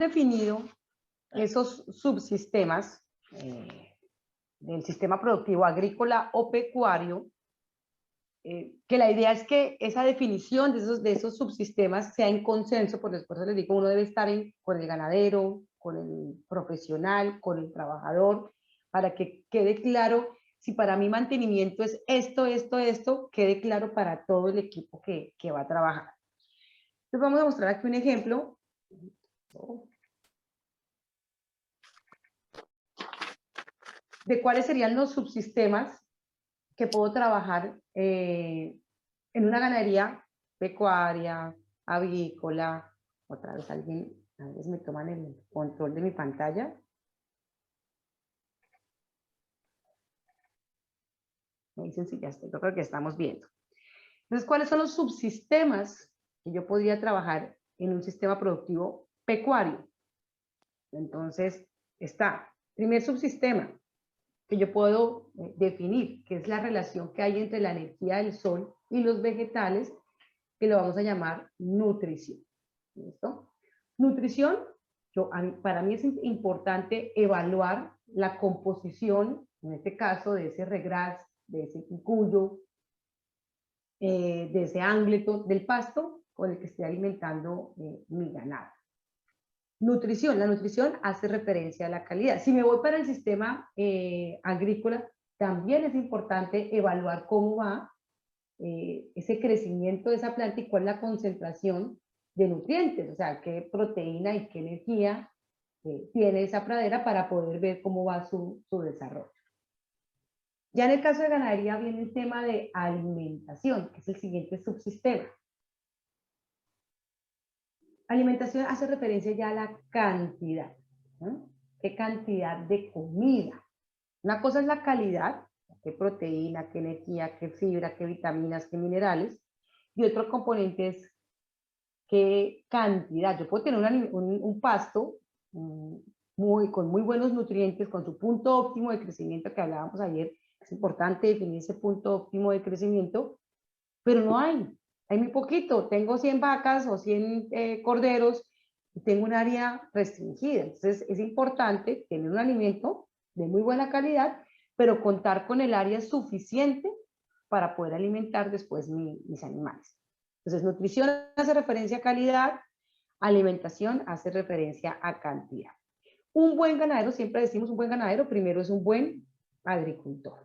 definido esos subsistemas del sistema productivo agrícola o pecuario, que la idea es que esa definición de esos subsistemas sea en consenso, por eso les digo, uno debe estar con el ganadero, con el profesional, con el trabajador, para que quede claro si para mí mantenimiento es esto, quede claro para todo el equipo que va a trabajar. Entonces vamos a mostrar aquí un ejemplo. De cuáles serían los subsistemas que puedo trabajar en una ganadería pecuaria, avícola. Otra vez a veces me toman el control de mi pantalla. Me dicen si ya estoy, yo creo que estamos viendo. Entonces, ¿cuáles son los subsistemas que yo podría trabajar en un sistema productivo pecuario? Entonces, está, primer subsistema que yo puedo definir, que es la relación que hay entre la energía del sol y los vegetales, que lo vamos a llamar nutrición. ¿Listo? Nutrición, para mí es importante evaluar la composición, en este caso, de ese regras, de ese cucuyo, de ese ángleto, del pasto con el que estoy alimentando mi ganado. Nutrición, la nutrición hace referencia a la calidad. Si me voy para el sistema agrícola, también es importante evaluar cómo va ese crecimiento de esa planta y cuál es la concentración de nutrientes, o sea, qué proteína y qué energía tiene esa pradera para poder ver cómo va su desarrollo. Ya en el caso de ganadería viene el tema de alimentación, que es el siguiente subsistema. Alimentación hace referencia ya a la cantidad, ¿no? ¿Qué cantidad de comida? Una cosa es la calidad, qué proteína, qué energía, qué fibra, qué vitaminas, qué minerales, y otro componente es qué cantidad. Yo puedo tener un pasto con muy buenos nutrientes, con su punto óptimo de crecimiento que hablábamos ayer. Es importante definir ese punto óptimo de crecimiento, pero no hay muy poquito. Tengo 100 vacas o 100 corderos y tengo un área restringida. Entonces es importante tener un alimento de muy buena calidad, pero contar con el área suficiente para poder alimentar después mis animales. Entonces, nutrición hace referencia a calidad, alimentación hace referencia a cantidad. Un buen ganadero, siempre decimos un buen ganadero, primero es un buen agricultor.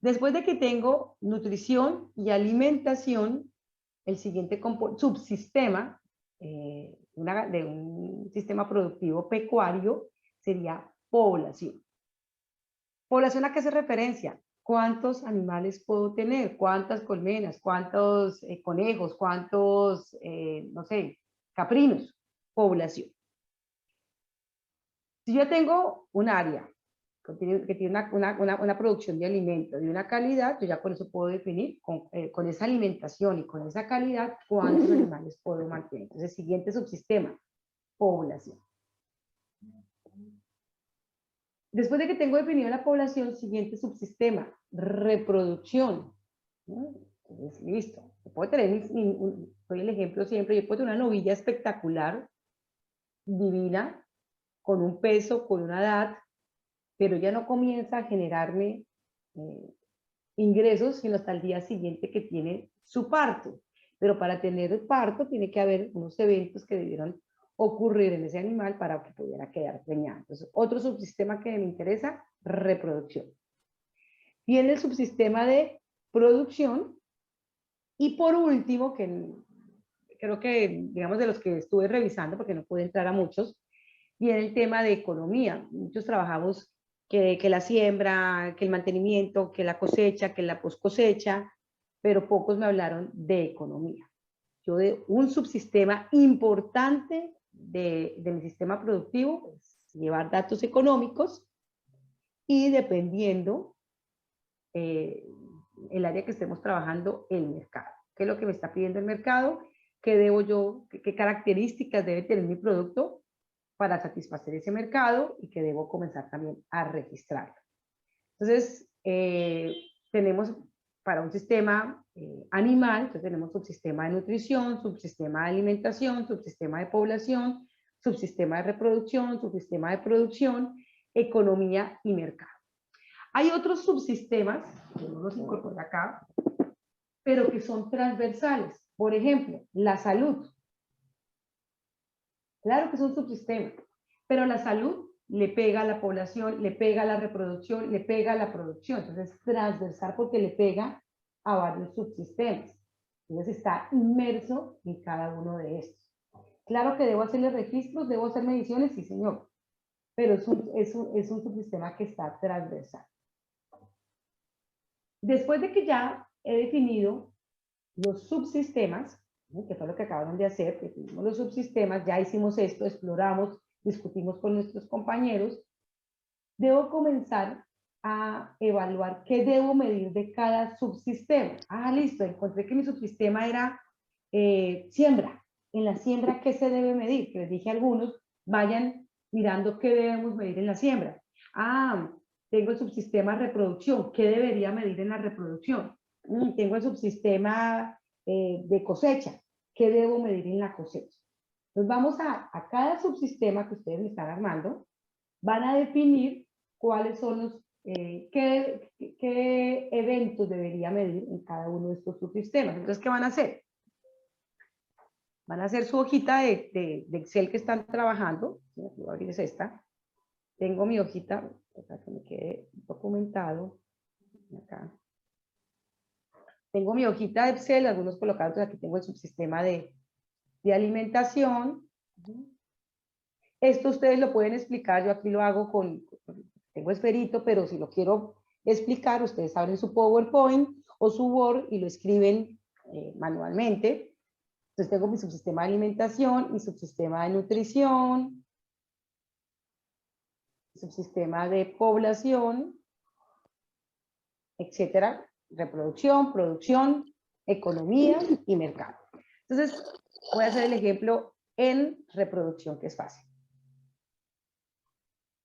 Después de que tengo nutrición y alimentación, el siguiente subsistema de un sistema productivo pecuario sería población. ¿Población a qué hace referencia? ¿Cuántos animales puedo tener? ¿Cuántas colmenas? ¿Cuántos conejos? ¿Cuántos, no sé, caprinos? Población. Si yo tengo un área que tiene una producción de alimentos de una calidad, yo ya con eso puedo definir, con esa alimentación y con esa calidad, cuántos animales puedo mantener. Entonces, siguiente subsistema, población. Después de que tengo definido la población, siguiente subsistema, reproducción. Entonces, listo. Yo puedo tener, doy el ejemplo siempre, yo puedo tener una novilla espectacular, divina, con un peso, con una edad, pero ya no comienza a generarme ingresos sino hasta el día siguiente que tiene su parto. Pero para tener el parto tiene que haber unos eventos que debieron ocurrir en ese animal para que pudiera quedar preñado. Entonces, otro subsistema que me interesa, reproducción. Tiene el subsistema de producción y por último, que creo que, digamos, de los que estuve revisando, porque no pude entrar a muchos, viene el tema de economía. Muchos trabajamos que la siembra, que el mantenimiento, que la cosecha, que la post cosecha, pero pocos me hablaron de economía. Yo de un subsistema importante de mi sistema productivo es llevar datos económicos y dependiendo el área que estemos trabajando, el mercado. ¿Qué es lo que me está pidiendo el mercado? ¿Qué debo yo, qué características debe tener mi producto para satisfacer ese mercado y que debo comenzar también a registrarlo? Entonces, tenemos para un sistema animal, entonces tenemos subsistema de nutrición, subsistema de alimentación, subsistema de población, subsistema de reproducción, subsistema de producción, economía y mercado. Hay otros subsistemas, que no los incorporé acá, pero que son transversales. Por ejemplo, la salud. Claro que es un subsistema, pero la salud le pega a la población, le pega a la reproducción, le pega a la producción. Entonces es transversal porque le pega a varios subsistemas. Entonces está inmerso en cada uno de estos. Claro que debo hacerle registros, debo hacer mediciones, sí señor, pero es un subsistema que está transversal. Después de que ya he definido los subsistemas, ¿no?, que fue lo que acabaron de hacer, definimos los subsistemas, ya hicimos esto, exploramos, discutimos con nuestros compañeros, debo comenzar a evaluar qué debo medir de cada subsistema. Ah, listo, encontré que mi subsistema era siembra. En la siembra, ¿qué se debe medir? Que les dije a algunos, vayan mirando qué debemos medir en la siembra. Ah, tengo el subsistema reproducción, ¿qué debería medir en la reproducción? Tengo el subsistema de cosecha, ¿qué debo medir en la cosecha? Entonces vamos a cada subsistema que ustedes me están armando, van a definir cuáles son los, qué eventos debería medir en cada uno de estos subsistemas. Entonces, ¿qué van a hacer? Van a hacer su hojita de Excel que están trabajando. Voy a abrir esta. Tengo mi hojita, para que me quede documentado. Acá. Tengo mi hojita de Excel, algunos colocados, aquí tengo el subsistema de alimentación. Esto ustedes lo pueden explicar, yo aquí lo hago tengo esferito, pero si lo quiero explicar, ustedes abren su PowerPoint o su Word y lo escriben manualmente. Entonces tengo mi subsistema de alimentación, mi subsistema de nutrición, subsistema de población, etcétera, reproducción, producción, economía y mercado. Entonces voy a hacer el ejemplo en reproducción, que es fácil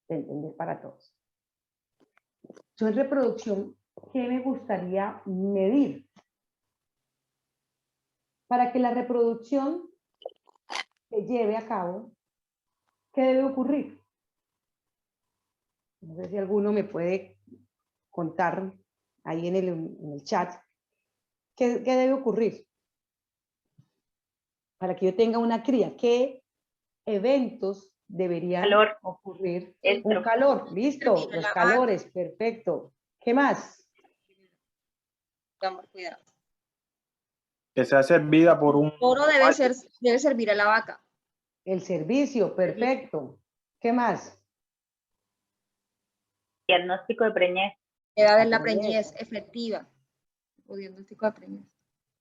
de entender para todos. Yo en reproducción, ¿qué me gustaría medir? Para que la reproducción se lleve a cabo, ¿qué debe ocurrir? No sé si alguno me puede contar ahí en el chat, ¿qué debe ocurrir? Para que yo tenga una cría, ¿qué eventos deberían ocurrir? Un calor, listo, los calores, perfecto. ¿Qué más? Cuidado. Que sea servida por un... Toro debe servir a la vaca. El servicio, perfecto. ¿Qué más? Diagnóstico de preñez. Edad de la preñez efectiva. O diagnóstico de preñez.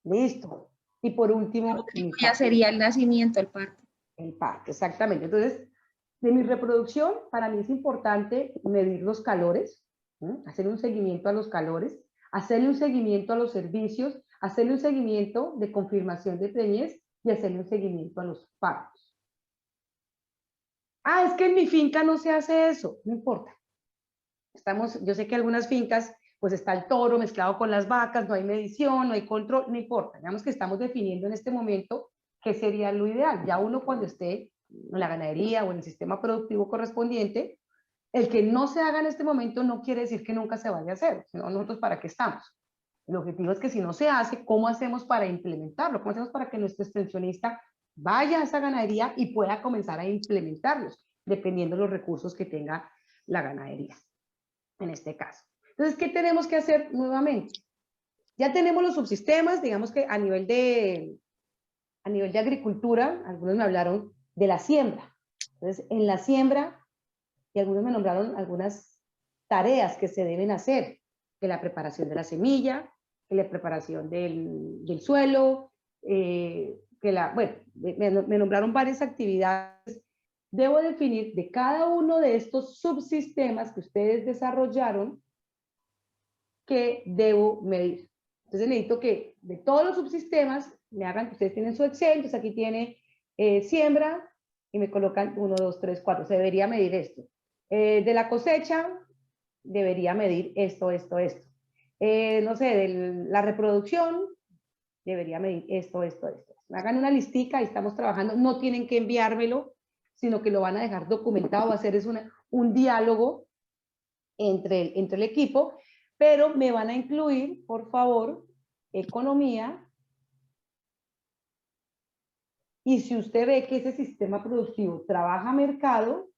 Listo. Y por último, ya sería el nacimiento, el parto. El parto, exactamente. Entonces, de mi reproducción, para mí es importante medir los calores, hacer un seguimiento a los calores, hacerle un seguimiento a los servicios, hacerle un seguimiento de confirmación de preñez y hacerle un seguimiento a los partos. Ah, es que en mi finca no se hace eso, no importa. Yo sé que algunas fincas, pues está el toro mezclado con las vacas, no hay medición, no hay control, no importa. Digamos que estamos definiendo en este momento qué sería lo ideal. Ya uno cuando esté en la ganadería o en el sistema productivo correspondiente, el que no se haga en este momento no quiere decir que nunca se vaya a hacer, sino nosotros para qué estamos. El objetivo es que si no se hace, ¿cómo hacemos para implementarlo? ¿Cómo hacemos para que nuestro extensionista vaya a esa ganadería y pueda comenzar a implementarlos, dependiendo de los recursos que tenga la ganadería, en este caso? Entonces, ¿qué tenemos que hacer nuevamente? Ya tenemos los subsistemas, digamos que a nivel de agricultura, algunos me hablaron de la siembra. Entonces, en la siembra, y algunos me nombraron algunas tareas que se deben hacer, que la preparación de la semilla, que la preparación del suelo, bueno, me nombraron varias actividades. Debo definir de cada uno de estos subsistemas que ustedes desarrollaron, qué debo medir. Entonces necesito que de todos los subsistemas me hagan, ustedes tienen su Excel, entonces aquí tiene siembra y me colocan 1, 2, 3, 4, se debería medir esto. De la cosecha, debería medir esto. No sé, de la reproducción, debería medir esto. Me hagan una listica y estamos trabajando, no tienen que enviármelo, sino que lo van a dejar documentado, va a ser un diálogo entre el equipo, pero me van a incluir, por favor, economía. Y si usted ve que ese sistema productivo trabaja mercado,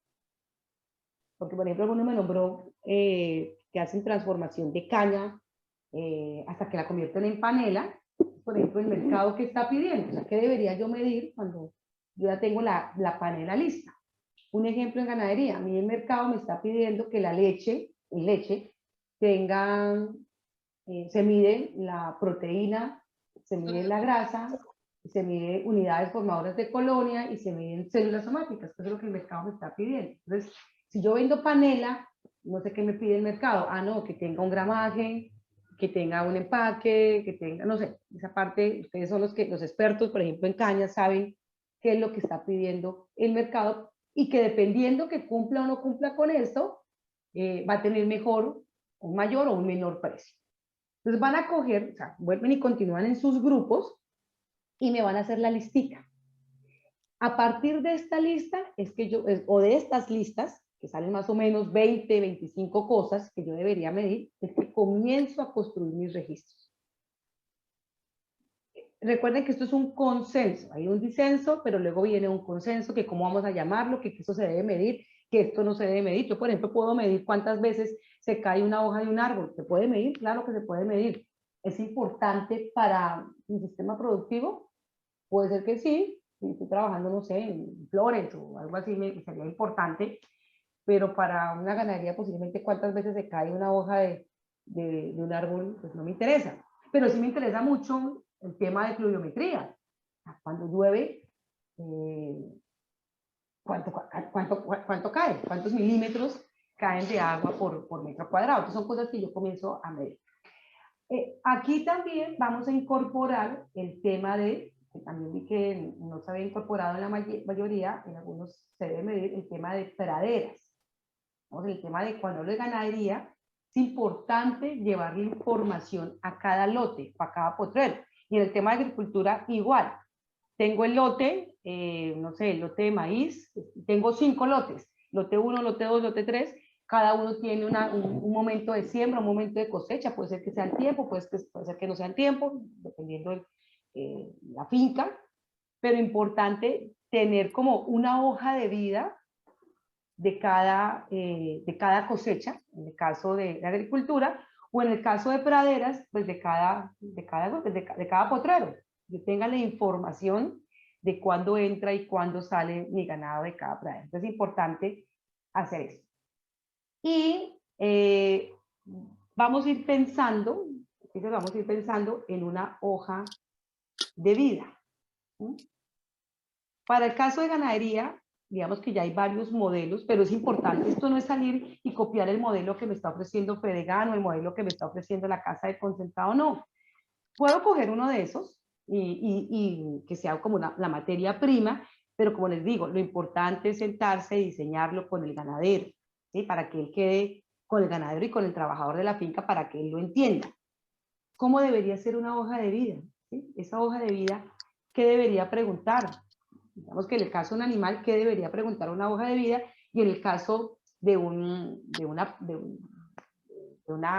porque por ejemplo uno me nombró que hacen transformación de caña hasta que la convierten en panela, por ejemplo el mercado que está pidiendo, o sea, ¿qué debería yo medir cuando yo ya tengo la panela lista? Un ejemplo en ganadería, a mí el mercado me está pidiendo que la leche tenga, se mide la proteína, se mide la grasa, se mide unidades formadoras de colonia y se miden células somáticas, eso es lo que el mercado me está pidiendo. Entonces, si yo vendo panela, no sé qué me pide el mercado, no, que tenga un gramaje, que tenga un empaque, que tenga, no sé, esa parte, ustedes son los expertos, por ejemplo, en cañas, saben qué es lo que está pidiendo el mercado y que dependiendo que cumpla o no cumpla con esto, va a tener mejor, un mayor o un menor precio. Entonces van a coger, o sea, vuelven y continúan en sus grupos y me van a hacer la listica. A partir de esta lista, o de estas listas, que salen más o menos 20, 25 cosas que yo debería medir, es que comienzo a construir mis registros. Recuerden que esto es un consenso, hay un disenso, pero luego viene un consenso, que cómo vamos a llamarlo, que eso se debe medir, que esto no se debe medir. Yo, por ejemplo, puedo medir cuántas veces se cae una hoja de un árbol. ¿Se puede medir? Claro que se puede medir. ¿Es importante para mi sistema productivo? Puede ser que sí, si estoy trabajando, no sé, en flores o algo así, sería importante, pero para una ganadería posiblemente cuántas veces se cae una hoja de un árbol, pues no me interesa. Pero sí me interesa mucho el tema de pluviometría. Cuando llueve, ¿cuánto cae? ¿Cuántos milímetros caen de agua por metro cuadrado? Entonces son cosas que yo comienzo a medir. Aquí también vamos a incorporar el tema que también vi que no se había incorporado en la mayoría, en algunos se debe medir el tema de praderas. El tema de cuando hablo de ganadería, es importante llevarle información a cada lote, a cada potrero. Y en el tema de agricultura, igual. Tengo el lote, no sé, el lote de maíz, tengo 5 lotes, lote 1, lote 2, lote 3, cada uno tiene un momento de siembra, un momento de cosecha, puede ser que sea el tiempo, puede ser que no sea el tiempo, dependiendo de la finca, pero importante tener como una hoja de vida de cada cosecha, en el caso de la agricultura, o en el caso de praderas, pues de cada potrero. Yo tenga la información de cuándo entra y cuándo sale mi ganado de cada pradera. Entonces es importante hacer eso. Y vamos a ir pensando en una hoja de vida. Para el caso de ganadería, digamos que ya hay varios modelos, pero es importante, esto no es salir y copiar el modelo que me está ofreciendo Fedegan o el modelo que me está ofreciendo la casa de concentrado, no. Puedo coger uno de esos y que sea como la materia prima, pero como les digo, lo importante es sentarse y diseñarlo con el ganadero, ¿sí? Para que él quede con el ganadero y con el trabajador de la finca para que él lo entienda. ¿Cómo debería ser una hoja de vida? ¿Sí? Esa hoja de vida, ¿qué debería preguntar? Digamos que en el caso de un animal, ¿qué debería preguntar una hoja de vida? Y en el caso de una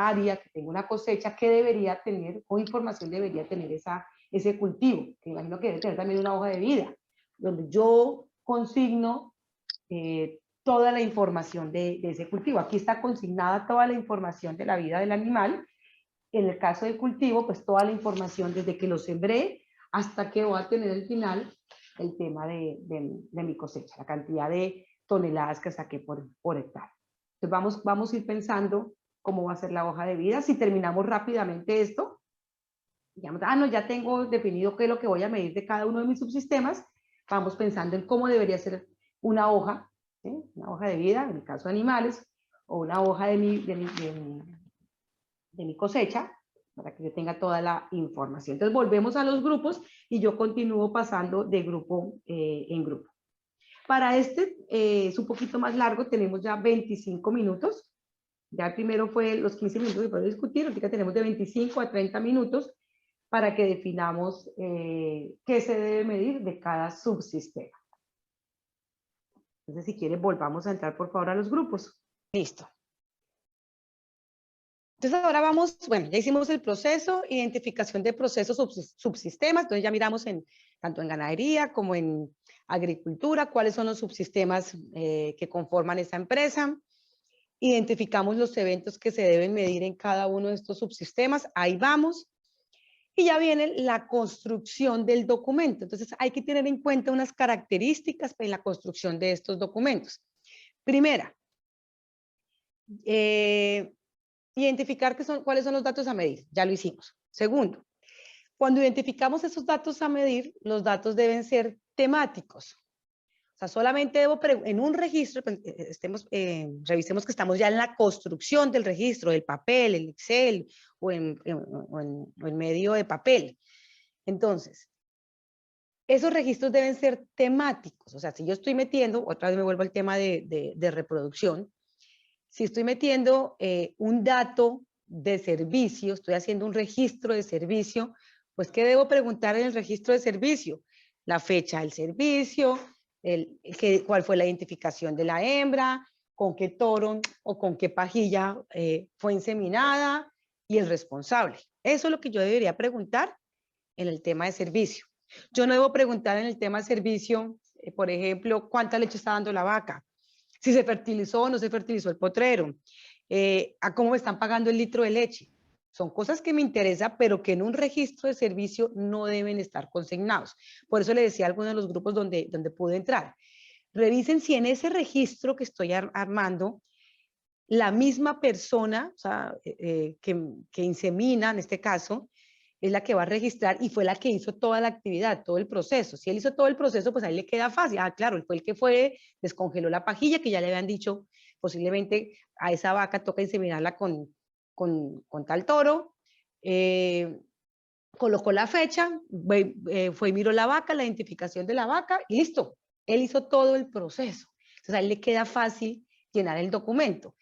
área que tenga una cosecha, ¿qué debería tener o información debería tener ese cultivo? Que imagino que debe tener también una hoja de vida, donde yo consigno toda la información de ese cultivo. Aquí está consignada toda la información de la vida del animal. En el caso del cultivo, pues toda la información desde que lo sembré hasta que voy a tener al final el tema de mi cosecha, la cantidad de toneladas que saqué por hectárea. Entonces vamos a ir pensando cómo va a ser la hoja de vida. Si terminamos rápidamente esto, digamos, no, ya tengo definido qué es lo que voy a medir de cada uno de mis subsistemas, vamos pensando en cómo debería ser una hoja, ¿sí? Una hoja de vida, en el caso de animales, o una hoja de mi cosecha, para que yo tenga toda la información. Entonces volvemos a los grupos y yo continúo pasando de grupo en grupo. Para este es un poquito más largo, tenemos ya 25 minutos. Ya el primero fue los 15 minutos que podemos discutir, ahorita tenemos de 25 a 30 minutos para que definamos qué se debe medir de cada subsistema. Entonces, si quieres, volvamos a entrar, por favor, a los grupos. Listo. Entonces, ahora vamos, bueno, ya hicimos el proceso, identificación de procesos subsistemas, entonces ya miramos tanto en ganadería como en agricultura, cuáles son los subsistemas que conforman esa empresa. Identificamos los eventos que se deben medir en cada uno de estos subsistemas, ahí vamos. Y ya viene la construcción del documento. Entonces, hay que tener en cuenta unas características en la construcción de estos documentos. Primera, identificar cuáles son los datos a medir. Ya lo hicimos. Segundo, cuando identificamos esos datos a medir, los datos deben ser temáticos. O sea, solamente debo, en un registro, revisemos que estamos ya en la construcción del registro, del papel, el Excel o en medio de papel. Entonces, esos registros deben ser temáticos. O sea, si yo estoy metiendo, otra vez me vuelvo al tema de reproducción, si estoy metiendo un dato de servicio, estoy haciendo un registro de servicio, pues ¿qué debo preguntar en el registro de servicio? La fecha del servicio, cuál fue la identificación de la hembra, con qué toro o con qué pajilla fue inseminada y el responsable. Eso es lo que yo debería preguntar en el tema de servicio. Yo no debo preguntar en el tema de servicio, por ejemplo, cuánta leche está dando la vaca, si se fertilizó o no se fertilizó el potrero, a cómo me están pagando el litro de leche. Son cosas que me interesan, pero que en un registro de servicio no deben estar consignados. Por eso le decía a algunos de los grupos donde pude entrar. Revisen si en ese registro que estoy armando, la misma persona, o sea, que insemina, en este caso, es la que va a registrar y fue la que hizo toda la actividad, todo el proceso. Si él hizo todo el proceso, pues ahí le queda fácil. Ah, claro, él fue el que descongeló la pajilla, que ya le habían dicho, posiblemente a esa vaca toca inseminarla con tal toro, colocó la fecha, fue y miró la vaca, la identificación de la vaca, y listo. Él hizo todo el proceso. Entonces a él le queda fácil llenar el documento.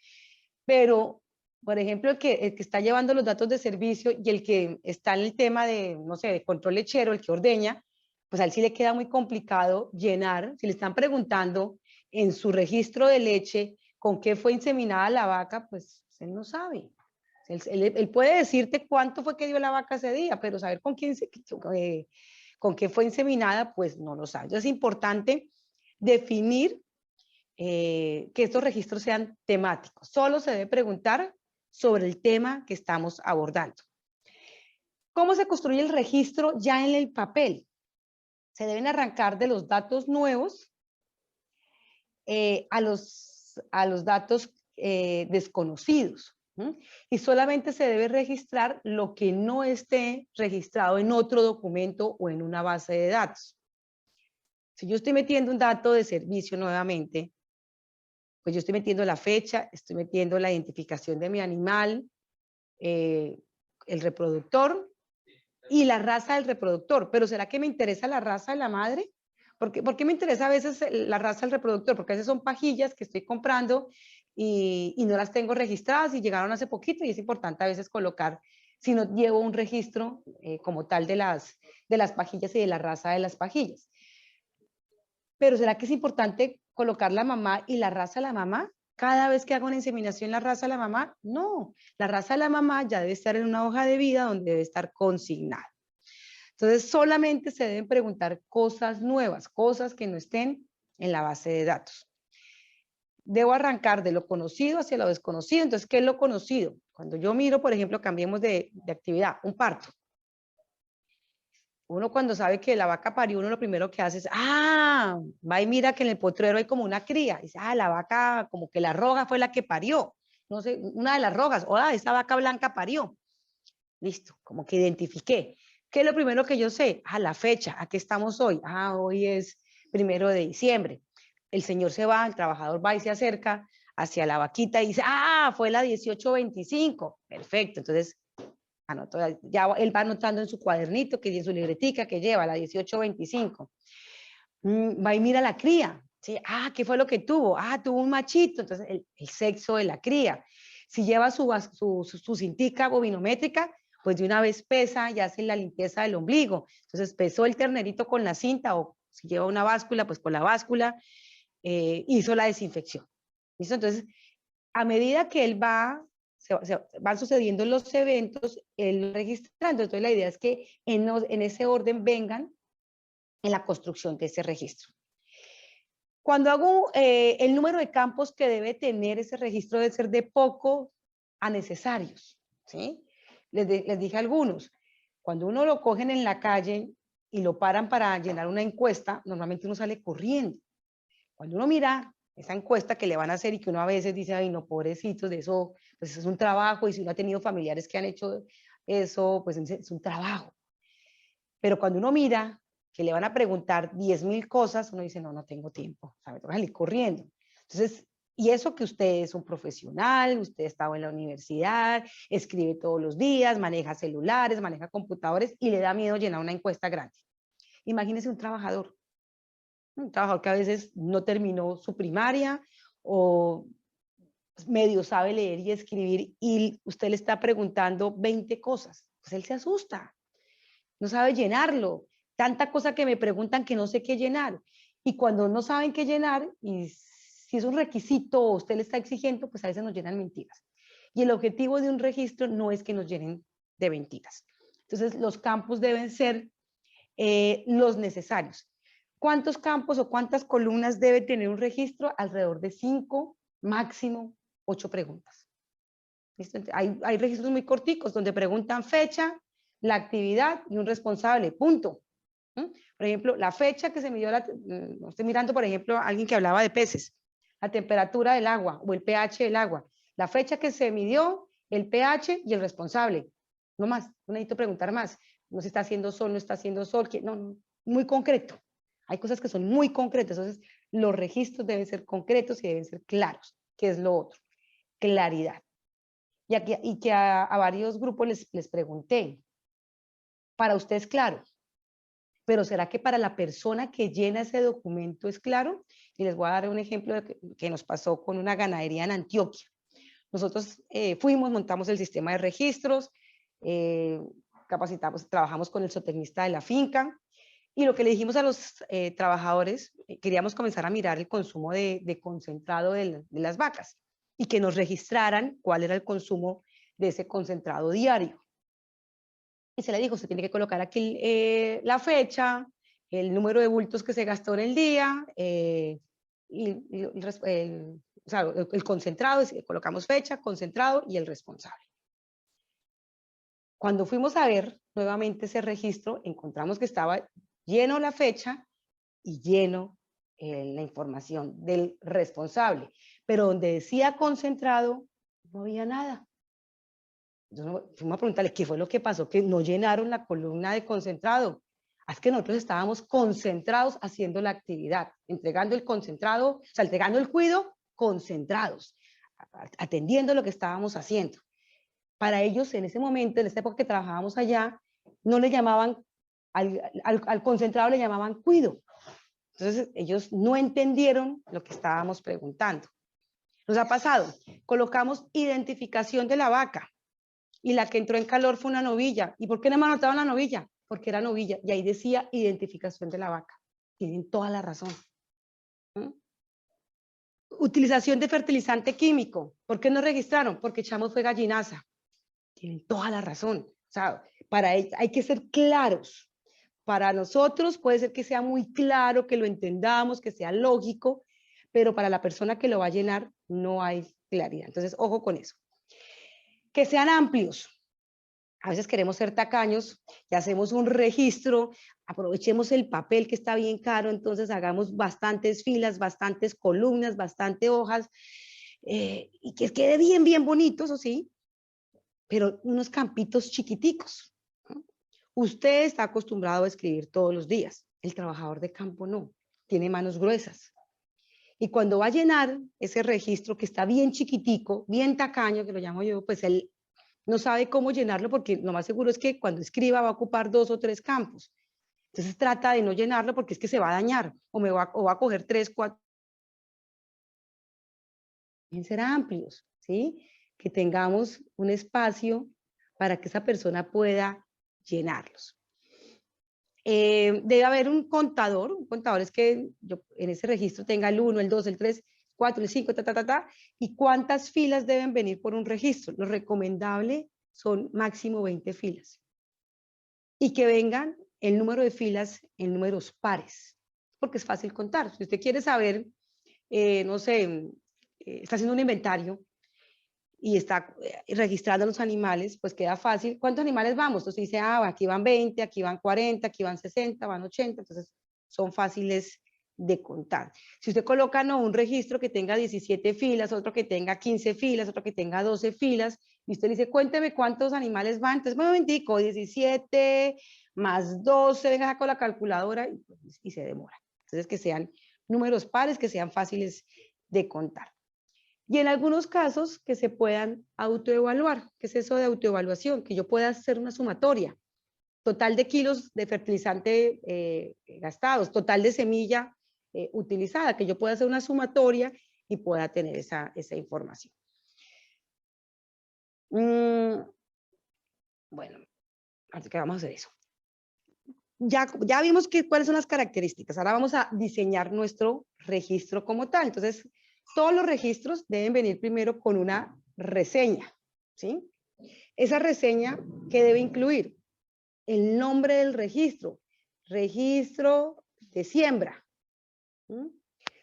Pero, por ejemplo, el que está llevando los datos de servicio y el que está en el tema de, no sé, de control lechero, el que ordeña, pues a él sí le queda muy complicado llenar. Si le están preguntando en su registro de leche con qué fue inseminada la vaca, pues él no sabe. Él puede decirte cuánto fue que dio la vaca ese día, pero saber con qué fue inseminada, pues no lo sabe. Entonces es importante definir que estos registros sean temáticos. Solo se debe preguntar sobre el tema que estamos abordando. ¿Cómo se construye el registro ya en el papel? Se deben arrancar de los datos nuevos a los datos desconocidos. Y solamente se debe registrar lo que no esté registrado en otro documento o en una base de datos. Si yo estoy metiendo un dato de servicio nuevamente, pues yo estoy metiendo la fecha, estoy metiendo la identificación de mi animal, el reproductor y la raza del reproductor. Pero ¿será que me interesa la raza de la madre? ¿Por qué me interesa a veces la raza del reproductor? Porque a veces son pajillas que estoy comprando y no las tengo registradas y llegaron hace poquito, y es importante a veces colocar, si no llevo un registro como tal de las pajillas y de la raza de las pajillas. Pero ¿será que es importante colocar la mamá y la raza de la mamá? Cada vez que hago una inseminación, la raza de la mamá, no. La raza de la mamá ya debe estar en una hoja de vida donde debe estar consignada. Entonces, solamente se deben preguntar cosas nuevas, cosas que no estén en la base de datos. Debo arrancar de lo conocido hacia lo desconocido. Entonces, ¿qué es lo conocido? Cuando yo miro, por ejemplo, cambiemos de actividad, un parto. Uno cuando sabe que la vaca parió, uno lo primero que hace es, va y mira que en el potrero hay como una cría. Dice, la vaca, como que la roga fue la que parió. No sé, una de las rogas, esta vaca blanca parió. Listo, como que identifiqué. ¿Qué es lo primero que yo sé? La fecha, ¿a qué estamos hoy? Hoy es 1 de diciembre. El señor se va, el trabajador va y se acerca hacia la vaquita y dice, fue la 1825. Perfecto, entonces ya él va anotando en su cuadernito, que en su libretica que lleva la 1825. Va y mira la cría. ¿Sí? ¿Qué fue lo que tuvo? Tuvo un machito. Entonces, el sexo de la cría. Si lleva su cintica bovinométrica, pues de una vez pesa y hace la limpieza del ombligo. Entonces, pesó el ternerito con la cinta, o si lleva una báscula, pues con la báscula. hizo la desinfección. ¿Listo? Entonces, a medida que él van sucediendo los eventos, él registrando. Entonces, la idea es que en ese orden vengan en la construcción de ese registro. Cuando hago el número de campos que debe tener ese registro debe ser de poco a necesarios, ¿sí? Les dije a algunos, cuando uno lo cogen en la calle y lo paran para llenar una encuesta, normalmente uno sale corriendo. Cuando uno mira esa encuesta que le van a hacer y que uno a veces dice, ay no, pobrecitos, de eso, pues es un trabajo, y si uno ha tenido familiares que han hecho eso, pues es un trabajo. Pero cuando uno mira que le van a preguntar 10.000 cosas, uno dice, no, no tengo tiempo, o sea, me toca salir corriendo. Entonces, y eso que usted es un profesional, usted estaba en la universidad, escribe todos los días, maneja celulares, maneja computadores y le da miedo llenar una encuesta grande. Imagínese un trabajador que a veces no terminó su primaria o medio sabe leer y escribir y usted le está preguntando 20 cosas, pues él se asusta, no sabe llenarlo. Tanta cosa que me preguntan que no sé qué llenar. Y cuando no saben qué llenar, y si es un requisito o usted le está exigiendo, pues a veces nos llenan mentiras. Y el objetivo de un registro no es que nos llenen de mentiras. Entonces, los campos deben ser los necesarios. ¿Cuántos campos o cuántas columnas debe tener un registro? Alrededor de 5, máximo 8 preguntas. ¿Listo? Hay registros muy corticos donde preguntan fecha, la actividad y un responsable, punto. Por ejemplo, la fecha que se midió, estoy mirando, por ejemplo, a alguien que hablaba de peces, la temperatura del agua o el pH del agua, la fecha que se midió, el pH y el responsable. No más, no necesito preguntar más. No se está haciendo sol, no está haciendo sol, no, muy concreto. Hay cosas que son muy concretas, entonces los registros deben ser concretos y deben ser claros, que es lo otro, claridad. Y que a varios grupos les pregunté, para usted es claro, pero ¿será que para la persona que llena ese documento es claro? Y les voy a dar un ejemplo que nos pasó con una ganadería en Antioquia. Nosotros montamos el sistema de registros, capacitamos, trabajamos con el zootecnista de la finca, y lo que le dijimos a los trabajadores, queríamos comenzar a mirar el consumo de concentrado de las vacas y que nos registraran cuál era el consumo de ese concentrado diario. Y se le dijo, se tiene que colocar aquí la fecha, el número de bultos que se gastó en el día, o sea, el concentrado, colocamos fecha, concentrado y el responsable. Cuando fuimos a ver nuevamente ese registro, encontramos que estaba lleno la fecha y lleno la información del responsable, pero donde decía concentrado no había nada. Entonces fuimos a preguntarle qué fue lo que pasó, que no llenaron la columna de concentrado. Es que nosotros estábamos concentrados haciendo la actividad, entregando el concentrado, o sea, entregando el cuido, concentrados, atendiendo lo que estábamos haciendo. Para ellos, en ese momento, en esta época que trabajábamos allá, no le llamaban, al concentrado le llamaban cuido. Entonces, ellos no entendieron lo que estábamos preguntando. Nos ha pasado, colocamos identificación de la vaca, y la que entró en calor fue una novilla. ¿Y por qué no me anotaban la novilla? Porque era novilla, y ahí decía identificación de la vaca. Tienen toda la razón. Utilización de fertilizante químico. ¿Por qué no registraron? Porque echamos fue gallinaza. Tienen toda la razón. O sea, hay que ser claros. Para nosotros puede ser que sea muy claro, que lo entendamos, que sea lógico, pero para la persona que lo va a llenar no hay claridad. Entonces, ojo con eso. Que sean amplios. A veces queremos ser tacaños y hacemos un registro, aprovechemos el papel que está bien caro, entonces hagamos bastantes filas, bastantes columnas, bastantes hojas, y que quede bien, bien bonito, eso sí, pero unos campitos chiquiticos. ¿No? Usted está acostumbrado a escribir todos los días, el trabajador de campo no, tiene manos gruesas. Y cuando va a llenar ese registro que está bien chiquitico, bien tacaño, que lo llamo yo, pues él no sabe cómo llenarlo porque lo más seguro es que cuando escriba va a ocupar 2 o 3 campos. Entonces trata de no llenarlo porque es que se va a dañar o va a coger 3, 4. Deben ser amplios, ¿sí? Que tengamos un espacio para que esa persona pueda llenarlos. Debe haber un contador es que yo en ese registro tenga el 1, el 2, el 3, 4, el 5, y cuántas filas deben venir por un registro. Lo recomendable son máximo 20 filas. Y que vengan el número de filas en números pares, porque es fácil contar. Si usted quiere saber, no sé, está haciendo un inventario y está registrando los animales, pues queda fácil. ¿Cuántos animales vamos? Entonces dice, aquí van 20, aquí van 40, aquí van 60, van 80, entonces son fáciles de contar. Si usted coloca un registro que tenga 17 filas, otro que tenga 15 filas, otro que tenga 12 filas, y usted dice, cuénteme cuántos animales van, entonces un momentico, 17 más 12, venga con la calculadora y se demora. Entonces que sean números pares, que sean fáciles de contar. Y en algunos casos que se puedan autoevaluar. ¿Qué es eso de autoevaluación? Que yo pueda hacer una sumatoria. Total de kilos de fertilizante gastados, total de semilla utilizada, que yo pueda hacer una sumatoria y pueda tener esa información. Bueno, así que vamos a hacer eso. Ya vimos cuáles son las características. Ahora vamos a diseñar nuestro registro como tal. Entonces, todos los registros deben venir primero con una reseña, ¿sí? Esa reseña, ¿qué debe incluir? El nombre del registro, registro de siembra,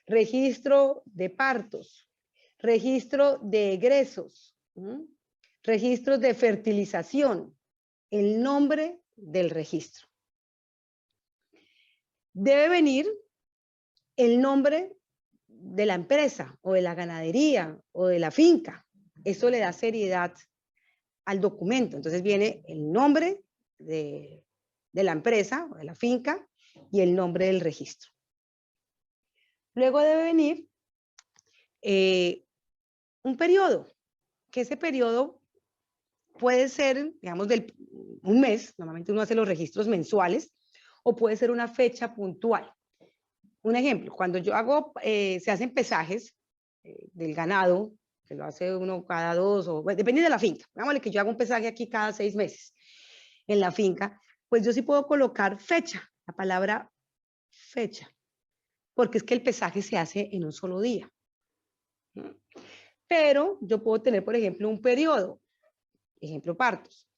registro de partos, registro de egresos, registros de fertilización, el nombre del registro. Debe venir el nombre de la empresa o de la ganadería o de la finca. Eso le da seriedad al documento. Entonces viene el nombre de la empresa o de la finca y el nombre del registro. Luego debe venir un periodo, que ese periodo puede ser, digamos, un mes, normalmente uno hace los registros mensuales, o puede ser una fecha puntual. Un ejemplo, cuando yo hago, se hacen pesajes del ganado, que lo hace uno cada 2, o depende de la finca. Digámosle que yo hago un pesaje aquí cada 6 meses en la finca, pues yo sí puedo colocar fecha, la palabra fecha, porque es que el pesaje se hace en un solo día. Pero yo puedo tener, por ejemplo, un periodo, ejemplo, partos.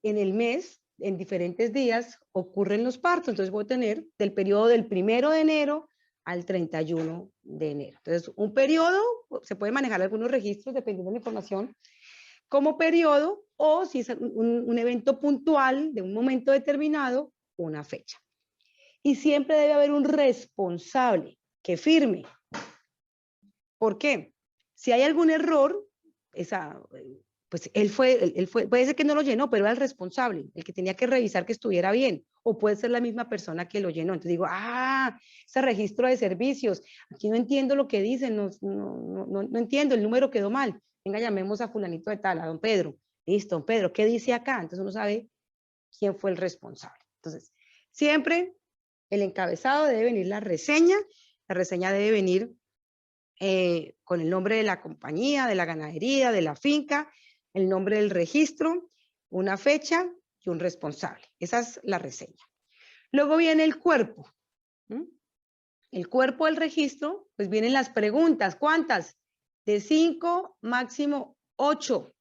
En el mes, en diferentes días, ocurren los partos, entonces voy a tener del periodo del 1 de enero al 31 de enero. Entonces, un periodo, se puede manejar algunos registros dependiendo de la información, como periodo, o si es un evento puntual de un momento determinado, una fecha. Y siempre debe haber un responsable que firme. ¿Por qué? Si hay algún error, pues él fue, puede ser que no lo llenó, pero era el responsable, el que tenía que revisar que estuviera bien, o puede ser la misma persona que lo llenó. Entonces digo, ese registro de servicios, aquí no entiendo lo que dicen, no entiendo, el número quedó mal. Venga, llamemos a fulanito de tal, a don Pedro. Listo, don Pedro, ¿qué dice acá? Entonces uno sabe quién fue el responsable. Entonces, siempre el encabezado debe venir la reseña debe venir con el nombre de la compañía, de la ganadería, de la finca, el nombre del registro, una fecha y un responsable. Esa es la reseña. Luego viene el cuerpo. El cuerpo del registro, pues vienen las preguntas. ¿Cuántas? De 5, máximo 8.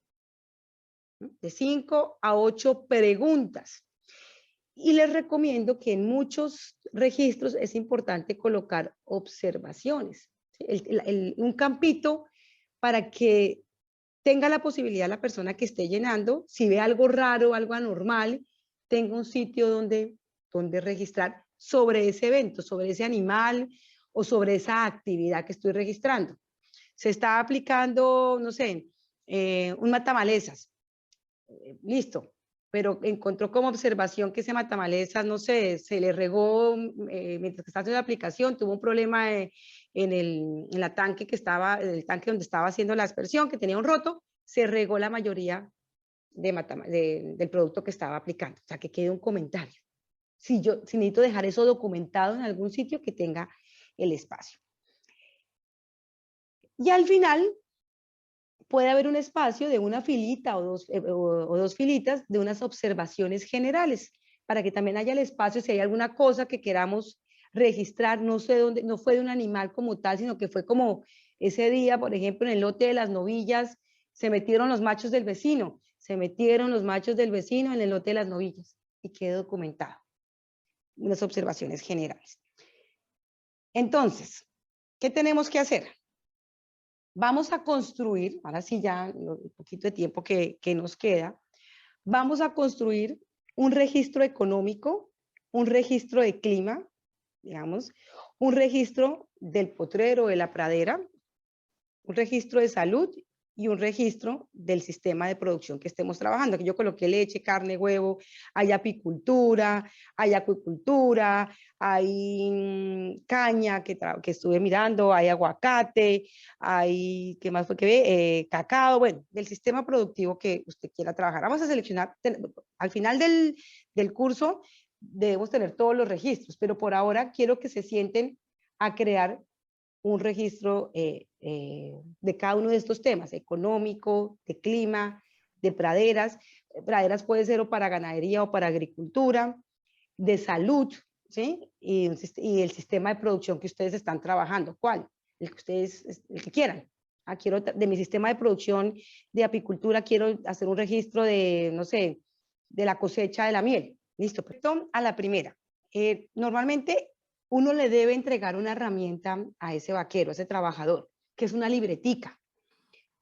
De 5 a 8 preguntas. Y les recomiendo que en muchos registros es importante colocar observaciones. Un campito para que tenga la posibilidad la persona que esté llenando, si ve algo raro, algo anormal, tenga un sitio donde registrar sobre ese evento, sobre ese animal o sobre esa actividad que estoy registrando. Se está aplicando, no sé, un matamalezas. Listo, pero encontró como observación que ese matamalezas, no sé, se le regó mientras que estaba haciendo la aplicación, tuvo un problema en el tanque el tanque donde estaba haciendo la aspersión, que tenía un roto, se regó la mayoría del producto que estaba aplicando. O sea, que quede un comentario. Si necesito dejar eso documentado en algún sitio que tenga el espacio. Y al final puede haber un espacio de una filita o dos filitas de unas observaciones generales. para que también haya el espacio si hay alguna cosa que queramos registrar, no sé dónde, no fue de un animal como tal, sino que fue como ese día, por ejemplo, en el lote de las novillas, se metieron los machos del vecino, se metieron los machos del vecino en el lote de las novillas y quedó documentado. Unas observaciones generales. Entonces, ¿qué tenemos que hacer? Vamos a construir, ahora sí ya un poquito de tiempo que nos queda, vamos a construir un registro económico, un registro de clima, digamos, un registro del potrero, de la pradera, un registro de salud y un registro del sistema de producción que estemos trabajando. Aquí yo coloqué leche, carne, huevo, hay apicultura, hay acuicultura, hay caña que estuve mirando, hay aguacate, hay, ¿qué más fue que ve? Cacao, bueno, del sistema productivo que usted quiera trabajar. Vamos a seleccionar, al final del curso debemos tener todos los registros, pero por ahora quiero que se sienten a crear un registro de cada uno de estos temas, económico, de clima, de praderas. Praderas puede ser o para ganadería o para agricultura, de salud, ¿sí? Y el sistema de producción que ustedes están trabajando. ¿Cuál? El que ustedes, el que quieran. Quiero de mi sistema de producción de apicultura, quiero hacer un registro de, no sé, de la cosecha de la miel. Listo. A la primera. Normalmente uno le debe entregar una herramienta a ese vaquero, a ese trabajador, que es una libretica,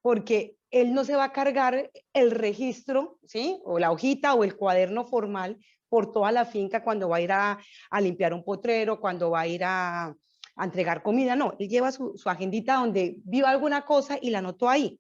porque él no se va a cargar el registro, ¿sí? O la hojita o el cuaderno formal por toda la finca cuando va a ir a limpiar un potrero, cuando va a ir a entregar comida, no, él lleva su agendita donde vio alguna cosa y la anotó ahí.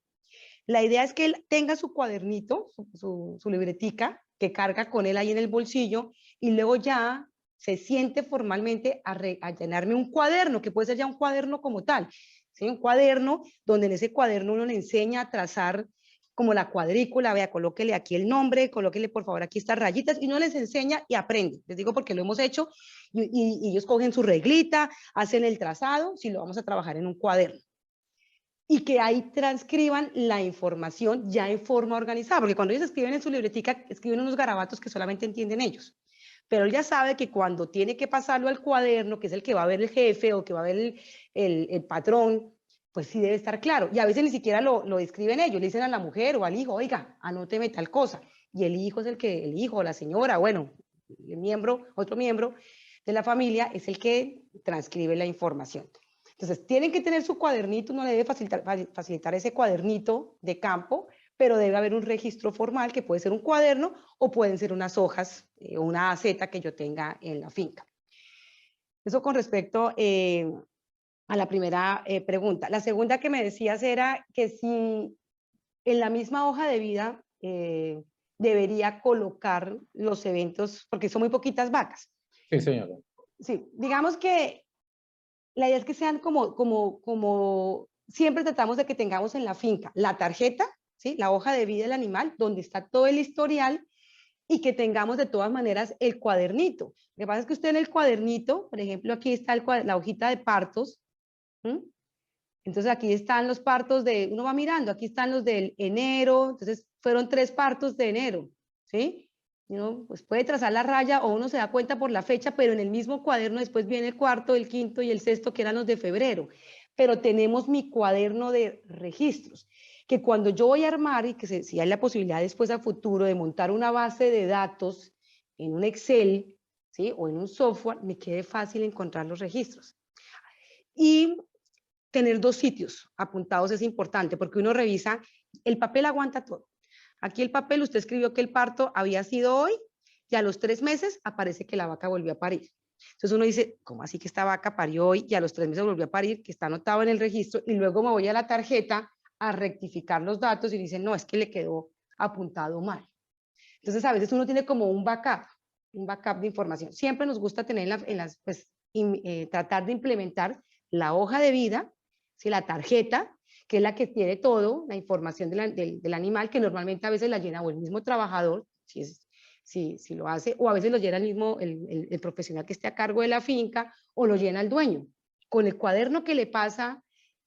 La idea es que él tenga su cuadernito, su libretica, que carga con él ahí en el bolsillo, y luego ya se siente formalmente a llenarme un cuaderno, que puede ser ya un cuaderno como tal, ¿sí? Un cuaderno donde en ese cuaderno uno le enseña a trazar como la cuadrícula, vea, colóquele aquí el nombre, colóquele por favor aquí estas rayitas, y uno les enseña y aprende. Les digo porque lo hemos hecho, y ellos cogen su reglita, hacen el trazado, si lo vamos a trabajar en un cuaderno. Y que ahí transcriban la información ya en forma organizada, porque cuando ellos escriben en su libretica, escriben unos garabatos que solamente entienden ellos. Pero él ya sabe que cuando tiene que pasarlo al cuaderno, que es el que va a ver el jefe o que va a ver el patrón, pues sí debe estar claro. Y a veces ni siquiera lo escriben ellos, le dicen a la mujer o al hijo, oiga, anóteme tal cosa. Y el hijo es el hijo, la señora, bueno, el miembro, otro miembro de la familia es el que transcribe la información. Entonces, tienen que tener su cuadernito, uno le debe facilitar ese cuadernito de campo, pero debe haber un registro formal que puede ser un cuaderno o pueden ser unas hojas o una aceta que yo tenga en la finca. Eso con respecto a la primera pregunta. La segunda que me decías era que si en la misma hoja de vida debería colocar los eventos, porque son muy poquitas vacas. Sí, señora. Sí, digamos que la idea es que sean como siempre tratamos de que tengamos en la finca la tarjeta, ¿sí? La hoja de vida del animal, donde está todo el historial y que tengamos de todas maneras el cuadernito. Lo que pasa es que usted en el cuadernito, por ejemplo, aquí está la hojita de partos, ¿sí? Entonces aquí están los partos uno va mirando, aquí están los del enero, entonces fueron 3 partos de enero, ¿sí? Uno pues puede trazar la raya o uno se da cuenta por la fecha, pero en el mismo cuaderno después viene el cuarto, el quinto y el sexto que eran los de febrero. Pero tenemos mi cuaderno de registros, que cuando yo voy a armar y que si hay la posibilidad después a futuro de montar una base de datos en un Excel, ¿sí? O en un software, me quede fácil encontrar los registros. Y tener 2 sitios apuntados es importante porque uno revisa, el papel aguanta todo. Aquí el papel, usted escribió que el parto había sido hoy y a los 3 meses aparece que la vaca volvió a parir. Entonces uno dice, ¿cómo así que esta vaca parió hoy y a los 3 meses volvió a parir? Que está anotado en el registro y luego me voy a la tarjeta a rectificar los datos y dicen, no, es que le quedó apuntado mal. Entonces a veces uno tiene como un backup de información. Siempre nos gusta tener tratar de implementar la hoja de vida, ¿sí? La tarjeta, que es la que tiene todo, la información del animal, que normalmente a veces la llena o el mismo trabajador, si lo hace, o a veces lo llena el profesional que esté a cargo de la finca, o lo llena el dueño. Con el cuaderno que le pasa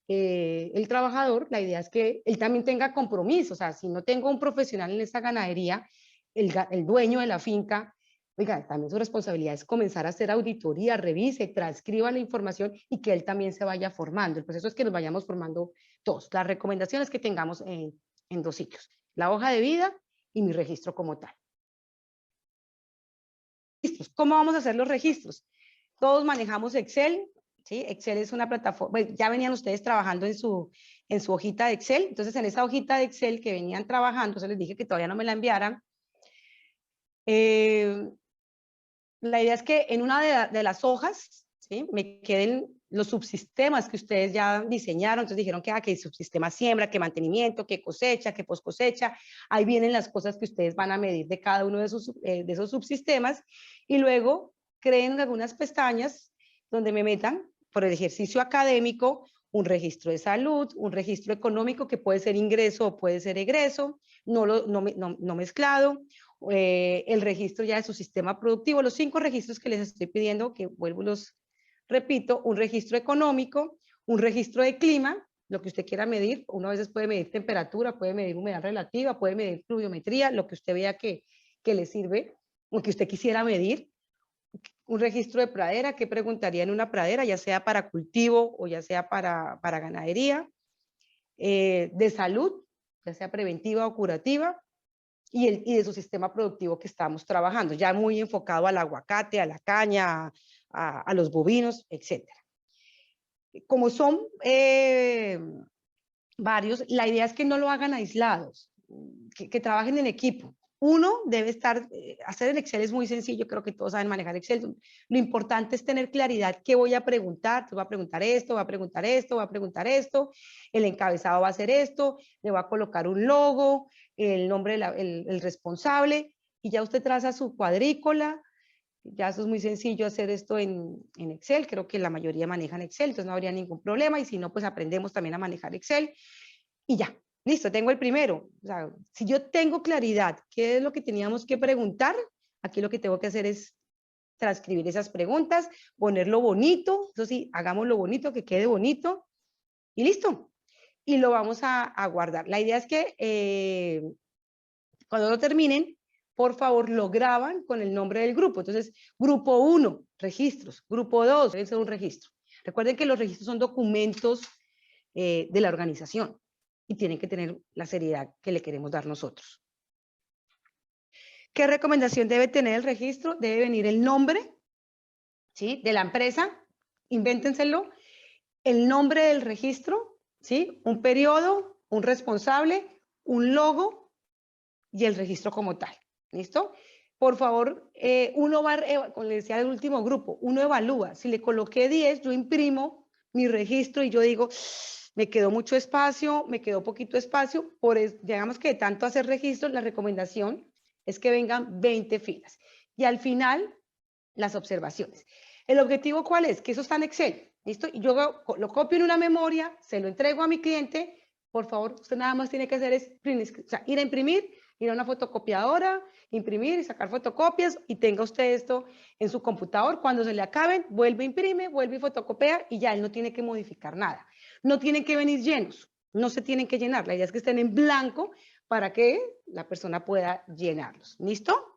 el trabajador, la idea es que él también tenga compromiso. O sea, si no tengo un profesional en esta ganadería, el dueño de la finca, Oiga, también su responsabilidad es comenzar a hacer auditoría, revise, transcriba la información y que él también se vaya formando. El proceso es que nos vayamos formando todos. Las recomendaciones que tengamos en 2 sitios, la hoja de vida y mi registro como tal. ¿Cómo vamos a hacer los registros? Todos manejamos Excel, ¿sí? Excel es una plataforma, bueno, ya venían ustedes trabajando en su hojita de Excel, entonces en esa hojita de Excel que venían trabajando, se les dije que todavía no me la enviaran, la idea es que en una de las hojas, ¿sí?, me queden los subsistemas que ustedes ya diseñaron. Entonces dijeron que subsistema siembra, que mantenimiento, que cosecha, que post cosecha. Ahí vienen las cosas que ustedes van a medir de cada uno de esos subsistemas. Y luego creen algunas pestañas donde me metan, por el ejercicio académico, un registro de salud, un registro económico que puede ser ingreso o puede ser egreso, no mezclado, el registro ya de su sistema productivo, los 5 registros que les estoy pidiendo, que vuelvo y los repito, un registro económico, un registro de clima, lo que usted quiera medir. Uno a veces puede medir temperatura, puede medir humedad relativa, puede medir pluviometría, lo que usted vea que le sirve o que usted quisiera medir. Un registro de pradera, ¿qué preguntaría en una pradera? Ya sea para cultivo o ya sea para ganadería. De salud, ya sea preventiva o curativa. Y de su sistema productivo que estamos trabajando, ya muy enfocado al aguacate, a la caña, a los bovinos, etc. Como son varios, la idea es que no lo hagan aislados, que trabajen en equipo. Uno debe estar, hacer el Excel es muy sencillo, creo que todos saben manejar Excel. Lo importante es tener claridad qué voy a preguntar. Te voy a preguntar esto, voy a preguntar esto, voy a preguntar esto, el encabezado va a ser esto, le voy a colocar un logo, el nombre, el responsable, y ya usted traza su cuadrícula. Ya eso es muy sencillo hacer esto en Excel, creo que la mayoría manejan Excel, entonces no habría ningún problema, y si no, pues aprendemos también a manejar Excel, y ya. Listo, tengo el primero. O sea, si yo tengo claridad qué es lo que teníamos que preguntar, aquí lo que tengo que hacer es transcribir esas preguntas, ponerlo bonito, eso sí, hagámoslo bonito, que quede bonito, y listo. Y lo vamos a guardar. La idea es que cuando lo terminen, por favor, lo graban con el nombre del grupo. Entonces, grupo 1, registros. Grupo 2, debe ser un registro. Recuerden que los registros son documentos de la organización y tienen que tener la seriedad que le queremos dar nosotros. ¿Qué recomendación debe tener el registro? Debe venir el nombre, ¿sí?, de la empresa, invéntenselo, el nombre del registro, ¿sí?, un periodo, un responsable, un logo y el registro como tal. ¿Listo? Por favor, uno va, como le decía al último grupo, uno evalúa. Si le coloqué 10, yo imprimo mi registro y yo digo, me quedó mucho espacio, me quedó poquito espacio. Por eso, digamos que de tanto hacer registros, la recomendación es que vengan 20 filas. Y al final, las observaciones. ¿El objetivo cuál es? Que eso está en Excel. ¿Listo? Y yo lo copio en una memoria, se lo entrego a mi cliente. Por favor, usted nada más tiene que hacer es ir a imprimir, ir a una fotocopiadora, imprimir y sacar fotocopias, y tenga usted esto en su computador. Cuando se le acaben, vuelve, imprime, vuelve y fotocopia, y ya él no tiene que modificar nada. No tienen que venir llenos, no se tienen que llenar. La idea es que estén en blanco para que la persona pueda llenarlos. ¿Listo?